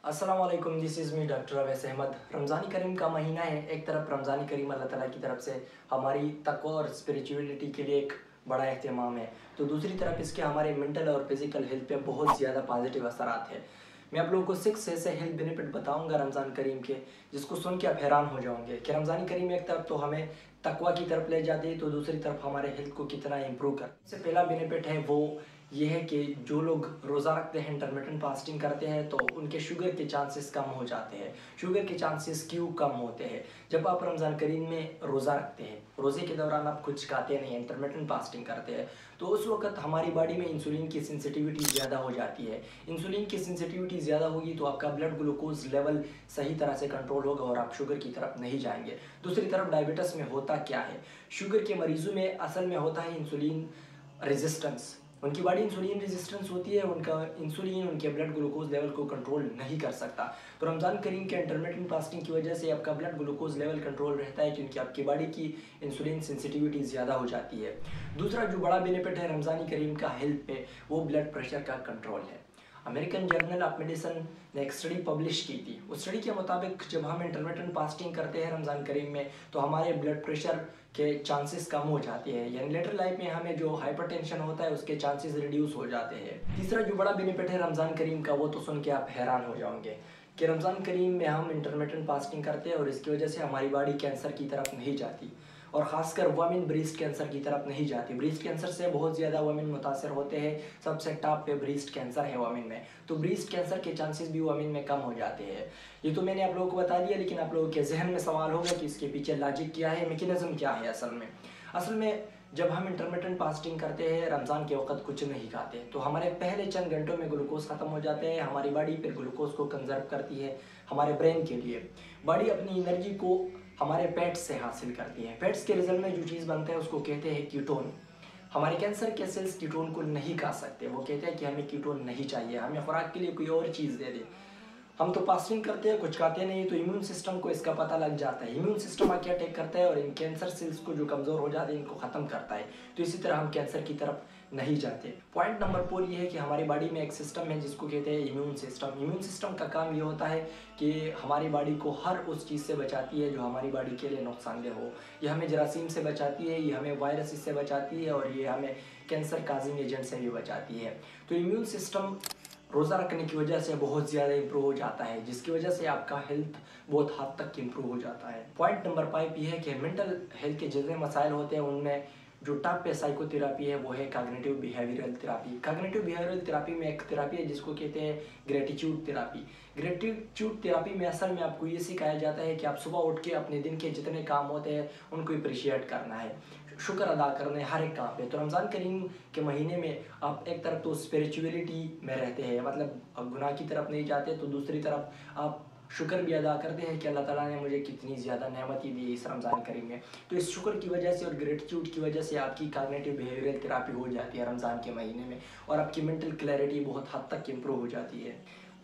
अस्सलाम वालेकुम, this is me doctor Awais Ahmed. Ramzan करीम का महीना है। एक तरफ रमज़ान करीम अल्लाह ताला की तरफ से हमारी तक़वा और स्पिरिचुअलिटी के लिए एक बड़ा एहतमाम है, तो दूसरी तरफ इसके हमारे मेंटल और फिज़िकल हेल्थ पे बहुत ज़्यादा पॉजिटिव असरात है। मैं आप लोगों को 6 ऐसे हेल्थ बेनिफिट बताऊंगा रमज़ान करीम के, जिसको सुन के आप हैरान हो जाओगे कि रमज़ान करीम एक तरफ तो हमें तक़वा की तरफ ले जाती है, तो दूसरी तरफ हमारे हेल्थ को कितना इंप्रूव कर। सबसे पहला बेनिफिट है वो ये है कि जो लोग रोज़ा रखते हैं, इंटरमिटेंट फास्टिंग करते हैं, तो उनके शुगर के चांसेस कम हो जाते हैं। शुगर के चांसेस क्यों कम होते हैं? जब आप रमज़ान करीम में रोज़ा रखते हैं, रोज़े के दौरान आप कुछ खाते नहीं, इंटरमिटेंट फास्टिंग करते हैं, तो उस वक्त हमारी बॉडी में इंसुलिन की सेंसिटिविटी ज़्यादा हो जाती है। इंसुलिन की सेंसिटिविटी ज़्यादा होगी तो आपका ब्लड ग्लूकोज लेवल सही तरह से कंट्रोल होगा और आप शुगर की तरफ नहीं जाएंगे। दूसरी तरफ डायबिटीज़ में होता क्या है? शुगर के मरीजों में असल में होता है इंसुलिन रेजिस्टेंस। उनकी बॉडी इंसुलिन रेजिस्टेंस होती है, उनका इंसुलिन उनके ब्लड ग्लूकोज लेवल को कंट्रोल नहीं कर सकता। तो रमज़ान करीम के इंटरमिटेंट फास्टिंग की वजह से आपका ब्लड ग्लूकोज लेवल कंट्रोल रहता है, क्योंकि आपकी बॉडी की इंसुलिन सेंसिटिविटी ज़्यादा हो जाती है। दूसरा जो बड़ा बेनिफिट है रमज़ान करीम का हेल्थ पे, वो ब्लड प्रेशर का कंट्रोल है। अमेरिकन जर्नल ऑफ मेडिसिन ने एक स्टडी पब्लिश की थी। उस स्टडी के मुताबिक जब हम इंटरमिटेंट फास्टिंग करते हैं रमज़ान करीम में, तो हमारे ब्लड प्रेशर के चांसेस कम हो जाते हैं, यानी लेटर लाइफ में हमें जो हाइपरटेंशन होता है उसके चांसेस रिड्यूस हो जाते हैं। तीसरा जो बड़ा बेनिफिट है रमज़ान करीम का, वो तो सुन के आप हैरान हो जाओगे कि रमज़ान करीम में हम इंटरमिटेंट फास्टिंग करते हैं और इसकी वजह से हमारी बॉडी कैंसर की तरफ नहीं जाती, और ख़ासकर वुमेन ब्रेस्ट कैंसर की तरफ नहीं जाती। ब्रेस्ट कैंसर से बहुत ज़्यादा वुमेन मुतासर होते हैं, सबसे टॉप पे ब्रेस्ट कैंसर है वुमेन में, तो ब्रेस्ट कैंसर के चांसेस भी वुमेन में कम हो जाते हैं। ये तो मैंने आप लोगों को बता दिया, लेकिन आप लोगों के जहन में सवाल होगा कि इसके पीछे लॉजिक क्या है, मैकेनिज्म क्या है। असल में जब हम इंटरमिटेंट फास्टिंग करते हैं, रमज़ान के वक्त कुछ नहीं खाते, तो हमारे पहले चंद घंटों में ग्लूकोज ख़त्म हो जाते हैं। हमारी बॉडी फिर ग्लूकोज को कंजर्व करती है हमारे ब्रेन के लिए। बॉडी अपनी एनर्जी को हमारे फैट्स से हासिल करती है। फैट्स के रिजल्ट में जो चीज़ बनता है उसको कहते हैं कीटोन। हमारे कैंसर के सेल्स कीटोन को नहीं खा सकते, वो कहते हैं कि हमें कीटोन नहीं चाहिए, हमें खुराक के लिए कोई और चीज़ दे दे। हम तो फास्टिंग करते हैं, कुछ खाते नहीं, तो इम्यून सिस्टम को इसका पता लग जाता है। इम्यून सिस्टम आके अटैक करता है और इन कैंसर सेल्स को जो कमज़ोर हो जाते हैं इनको ख़त्म करता है, तो इसी तरह हम कैंसर की तरफ नहीं जाते। पॉइंट नंबर 4 ये है कि हमारी बॉडी में एक सिस्टम है जिसको कहते हैं इम्यून सिस्टम। इम्यून सिस्टम का काम ये होता है कि हमारी बॉडी को हर उस चीज़ से बचाती है जो हमारी बॉडी के लिए नुकसानदेह हो। ये हमें जरासीम से बचाती है, ये हमें वायरस से बचाती है, और ये हमें कैंसर काजिंग एजेंट से भी बचाती है। तो इम्यून सिस्टम रोज़ा रखने की वजह से बहुत ज़्यादा इंप्रूव हो जाता है, जिसकी वजह से आपका हेल्थ बहुत हद तक इंप्रूव हो जाता है। पॉइंट नंबर 5 ये है कि मेंटल हेल्थ के जितने मसाइल होते हैं उनमें जो टॉप पे साइकोथेरापी है वो है cognitive behavioural therapy. Cognitive behavioural therapy में एक थेरापी है जिसको कहते हैं ग्रेटिट्यूड थेरापी। ग्रेटिट्यूड थेरापी में असल में आपको ये सिखाया जाता है कि आप सुबह उठ के अपने दिन के जितने काम होते हैं उनको अप्रिशिएट करना है, शुक्र अदा करना है हर एक काम पे। तो रमज़ान करीम के महीने में आप एक तरफ तो स्पिरिचुअलिटी में रहते हैं, मतलब गुनाह की तरफ नहीं जाते, तो दूसरी तरफ आप शुक्र भी अदा करते हैं कि अल्लाह ताला ने मुझे कितनी ज़्यादा नेमतें दी इस रमज़ान करीम में। तो इस शुक्र की वजह से और ग्रेटिट्यूड की वजह से आपकी कॉग्निटिव बिहेवियरल थेरापी हो जाती है रमज़ान के महीने में, और आपकी मेंटल क्लैरिटी बहुत हद तक इम्प्रूव हो जाती है।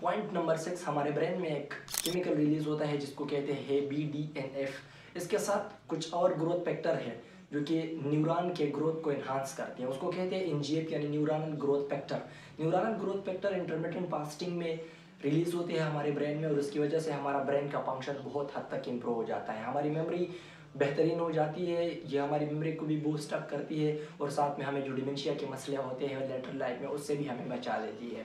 पॉइंट नंबर 6, हमारे ब्रेन में एक केमिकल रिलीज़ होता है जिसको कहते हैं BDNF। इसके साथ कुछ और ग्रोथ फैक्टर है जो कि न्यूरॉन के ग्रोथ को इन्हांस करते हैं, उसको कहते हैं NGF यानी neuronal growth factor. Neuronal growth factor intermittent fasting में रिलीज़ होते हैं हमारे ब्रेन में, और उसकी वजह से हमारा ब्रेन का फंक्शन बहुत हद तक इम्प्रूव हो जाता है। हमारी मेमोरी बेहतरीन हो जाती है, ये हमारी मेमोरी को भी बूस्ट अप करती है, और साथ में हमें जो डिमेंशिया के मसले होते हैं लेटर लाइफ में उससे भी हमें बचा लेती है।